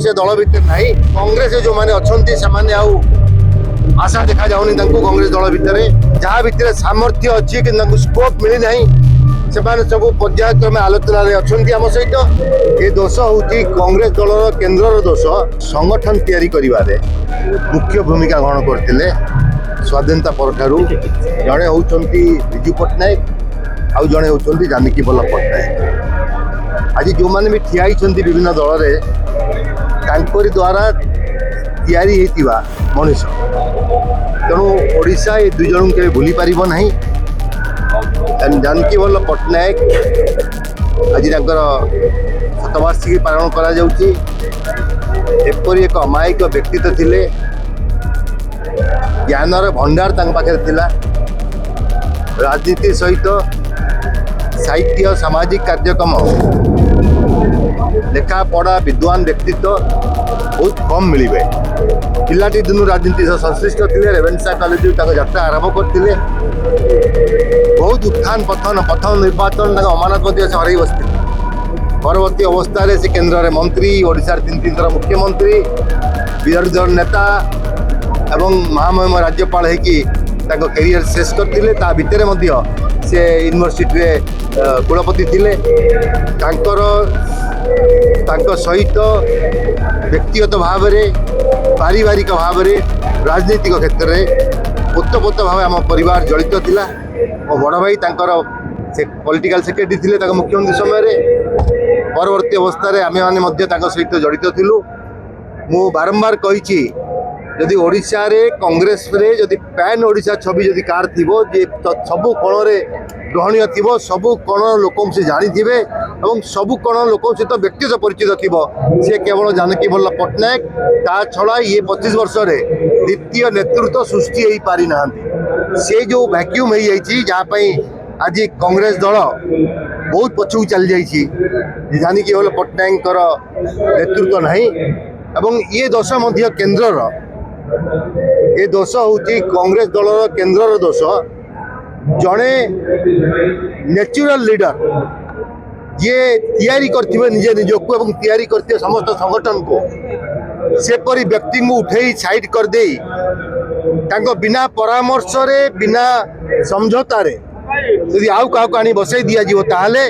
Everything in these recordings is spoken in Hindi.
से दल भितर ना कांग्रेस जो मैंने अच्छा आशा देखा जाऊनी कांग्रेस दल भितर जहाँ भितर सामर्थ्य अच्छी कि स्कोप मिली ना से सब पर्यायक्रमे आलोचना आम सहित ये दोष हूँ कांग्रेस दल केन्द्र दोष संगठन तैयारी करिबारे मुख्य भूमिका ग्रहण करते स्वाधीनता पर जड़े होती विजु पट्टनायक आउ जड़े होती जानकी वल्लभ पट्टनायक आज जो मैंने भी ठिया विभिन्न दल में द्वारा तैयारी होता मनुष्य तेणु ओडिशा ये दुई जन के भूली पार ना जानकी वल्लभ पट्टनायक आज शतवार्षिकी पालन कर एक अमायिक व्यक्तित्व थिले ज्ञानर भंडार पाखे थिला राजनीति सहित साहित्य सामाजिक कार्यक्रम लेखा पढ़ा विद्वान व्यक्तित्व बहुत कम मिले पिलाटी दिन राजनीति संश्लिष्ट थे रेवेन्सा कॉलेज यात्रा आरंभ करते बहुत उत्थान पथन प्रथम निर्वाचन अमानत से हर बसते परवर्ती अवस्था से केन्द्र में मंत्री ओडिशार 3 थर मुख्यमंत्री विरोधी दल नेता एवं महामहिम राज्यपाल होगी कैरियर शेष करते भितर से यूनिवर्सिटी कुलपति थे सहित व्यक्तिगत भाव पारिवारिक भाव राजनीतिक क्षेत्र में ओतप्रोत भाव आम परिवार जड़ित थिला और बड़ भाई पॉलिटिकल सेक्रेटरी थे मुख्यमंत्री समय परवर्ती अवस्था आम मैंने सहित जड़ित थिलु मु बारंबार कही जदि ओडिशा रे कांग्रेस रे जदि पैन ओडिशा छवि जदि कार थिबो जे सबु कोण रे ग्रहणीय थिबो सबु कोण लोक से जानी थिबे एवं सबु कोण लोक सहित व्यक्तिगत परिचित थिबो से केवल जानकी वल्लभ पट्टनायक ता छड़ा ये 25 वर्ष रे द्वितीय नेतृत्व सृष्टि हो पारि नाहंती से जो वैक्यूम हो जाइछि जहाँ पई आज कांग्रेस दल बहुत पछू चल जाइछि जानकी वल्लभ पट्टनायक नेतृत्व नहीं एवं ये दोष मध्य केन्द्र ये दोष हूँ कांग्रेस दल केन्द्र दोष जड़े नेचुरल लीडर ये तैयारी करथिबे निजे निजको एवं तैयारी करथिबे समस्त संगठन को सेपरी व्यक्ति को उठे साइड कर दे बिना परामर्श रे बिना समझौता रे यदि आउ क्या आनी बसई दि जाव ताहले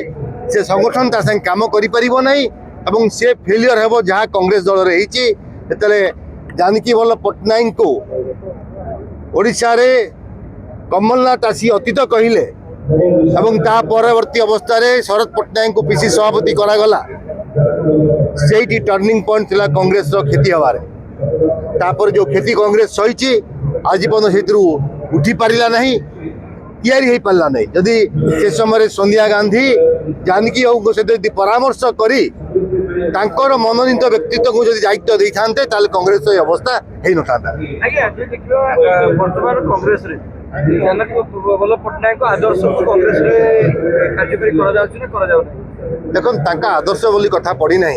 से संगठन ता संग काम करि परिबो नहीं एवं से फेलियर हेबो जहाँ कांग्रेस दल रे हिची एतले जानकी वल्लभ पट्टनायक को ओडिशा रे कमलनाथ आसी अतीत कहले एवं ता परवर्ती अवस्था रे शरद पट्टनायक को पीसी सभापति करागला से टर्निंग पॉइंट थिला कांग्रेस रो खेती हबारे तापर जो खेती कांग्रेस सही आज पर्यटन से उठी पारा नहीं तैयारी हो पारा नहीं जदि से समय सोनिया गांधी जानकी सहित परामर्श करी तांकर मनोनीत व्यक्तित्व को जब दायित्व दे था कांग्रेस अवस्था हो देखो आदर्श बोली कथा पड़ी ना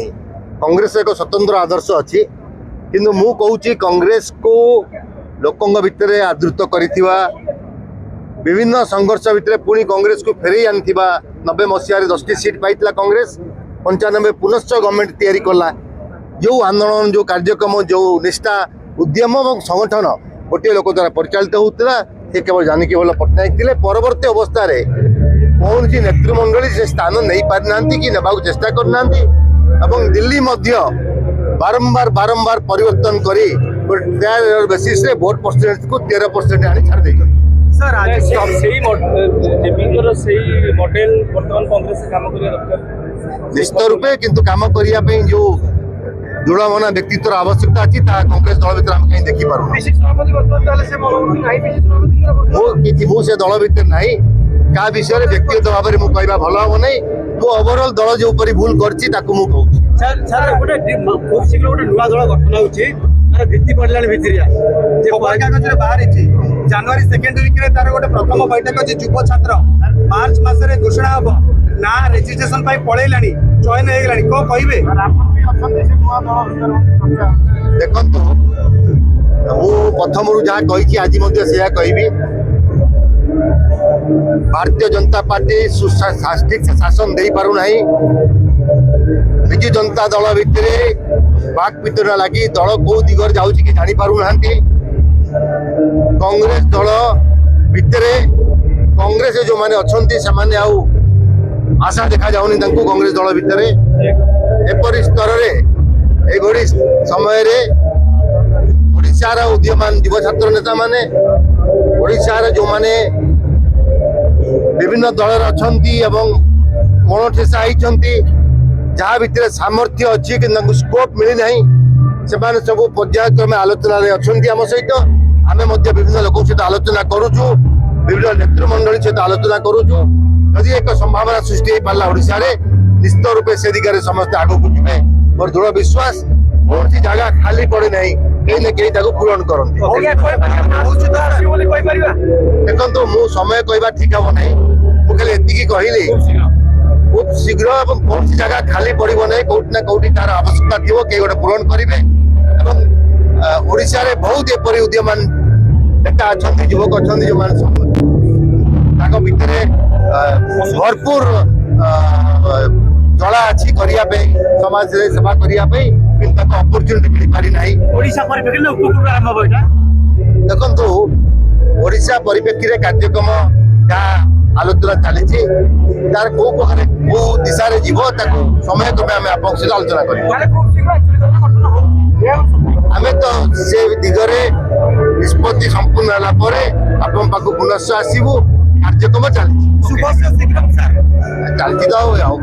कांग्रेस एक स्वतंत्र आदर्श अच्छी किंतु मु कहूँ कांग्रेस को लोकों भितर आदृत करिथिबा विभिन्न संघर्ष भितर पुणी कांग्रेस को फेरई आनिथिबा 90 मसीह 10टी सीट पाइथिला कांग्रेस 95 पुनश्च गवर्नमेंट तैयारी कला जो आंदोलन जो कार्यक्रम जो निष्ठा उद्यम और संगठन गोटे लोक द्वारा परिचालित होता से केवल जानकी वल्लभ पट्टनायक थे परवर्ती अवस्था कौन सी नेतृमंडली से स्थान नहीं पारि ना कि नेबा चेष्टा करना दिल्ली मध्य बारंबार बारंबार परिवर्तन करी बेसिस रे वोट परसेंटेज को 13% आनी छाड़ दे सर आज सही मॉडल वर्तमान कांग्रेस काम करिया दरकार निश्चित रूपे किंतु काम करिया पे जो जुड़ामना व्यक्तित्व आवश्यकता अच्छी कांग्रेस दल भर आम कहीं देखी पार से दल भर ना क्या विषय व्यक्तिगत भाव में मुझे कहना भल हम ना मु ओवरऑल दल जो भूल कर खूब शीघ्र गोटे नुआ दल गठन होती भित्ति पड़ला भितरिया कागज बाहर जनवरी 2nd वीक रे तार गोटे प्रथम बैठक अच्छी युव छात्र मार्च मसरे घोषणा हम ना रेजिस्ट्रेशन पलैलानी चयन हो गलानी कौन कहे देखो मु प्रथम जहाँ कही आज कहि भारतीय जनता पार्टी सुशासन दे पारु नहीं बिजु जनता दल भितर ବାକ୍ ପିତନା ଲାଗି ଦଳ କୋଉ ଦିଗରେ ଯାଉଛି କି ଜାଣି ପାରୁନାହାନ୍ତି। କଂଗ୍ରେସ ଦଳ ଭିତରେ କଂଗ୍ରେସ ଯୋଉମାନେ ଅଛନ୍ତି ସେମାନେ ଆଉ ଆଶା ଦେଖାଯାଉନି ତାଙ୍କୁ କଂଗ୍ରେସ ଦଳ ଭିତରେ। ଏପରି ସ୍ତରରେ ଏଭଳି ସମୟରେ ଓଡ଼ିଶାର ଉଦୀୟମାନ ଯୁବ ଛାତ୍ର ନେତାମାନେ ଓଡ଼ିଶାର ଯୋଉମାନେ ବିଭିନ୍ନ ଦଳରେ ଅଛନ୍ତି ଏବଂ କୋଣଠେସା ହେଇଛନ୍ତି, ଯାହା ଭିତରେ ସାମର୍ଥ୍ୟ ଅଛି କିନ୍ତୁ ତାଙ୍କୁ ସ୍କୋପ୍ ମିଳିନାହିଁ, ସେମାନେ ସବୁ ପର୍ଯ୍ୟାୟକ୍ରମେ ଆଲୋଚନାରେ ଅଛନ୍ତି ଆମ ସହିତ। ଆମେ ମଧ୍ୟ ବିଭିନ୍ନ ଲୋକଙ୍କ ସହିତ ଆଲୋଚନା କରୁଛୁ, ବିଭିନ୍ନ ନେତୃମଣ୍ଡଳୀ ସହିତ ଆଲୋଚନା କରୁଛୁ। ଯଦି ଏକ ସମ୍ଭାବନା ସୃଷ୍ଟି ହେଇପାରିଲା ଓଡ଼ିଶାରେ, ନିଶ୍ଚିତ ରୂପେ ସେ ଦିଗରେ ସମସ୍ତେ ଆଗକୁ ଯିବେ। ମୋର ଦୃଢ଼ ବିଶ୍ୱାସ କୌଣସି ଜାଗା ଖାଲି ପଡେ ନାହିଁ, କେହି ନା କେହି ତାକୁ ପୂରଣ କରନ୍ତି। ଦେଖନ୍ତୁ, ମୁଁ ସମୟ କହିବା ଠିକ ହବ ନାହିଁ, ମୁଁ ଖାଲି ଏତିକି କହିଲି খুব শীঘ্র এবং কৌশি জায়গা খালি পড়ব না, কোটি না কোটি তার আবশ্যকতা থাকবে, কে গোটে পূরণ করবে। এবং ওড়িশার বহুত এপরি উদীয়মান নেতা অনেক, যুবক অনেক, যে তাଙ୍କ ভিতরে ভরপুর জলা আছে করিয়া পাই, সমাজরে সেবা করিয়া পাই, কিন্তু তাকে অপরচুনিটি মিলি পারি নাই। ওড়িশা পরিপ্রেক্ষিতে উপকূল আরম্ভ হব এটা দেখন্তু, ওড়িশা পরিপ্রেক্ষীরে কার্যক্রম যাহা আলোচনা চালিছি, তার কোউ প্রকারে কোউ দিশারে যাব তাকে সময়ক্রমে আমি আপনার সহ আলোচনা করি। আমি তো সে দিগরে নিষ্পত্তি সম্পূর্ণ হলা পরে আপনার পাখু পুনশ্চ আসবু। কার্যক্রম চালিছি শুভস্য শীঘ্রম স্যার। চালিছি তো ଆଉ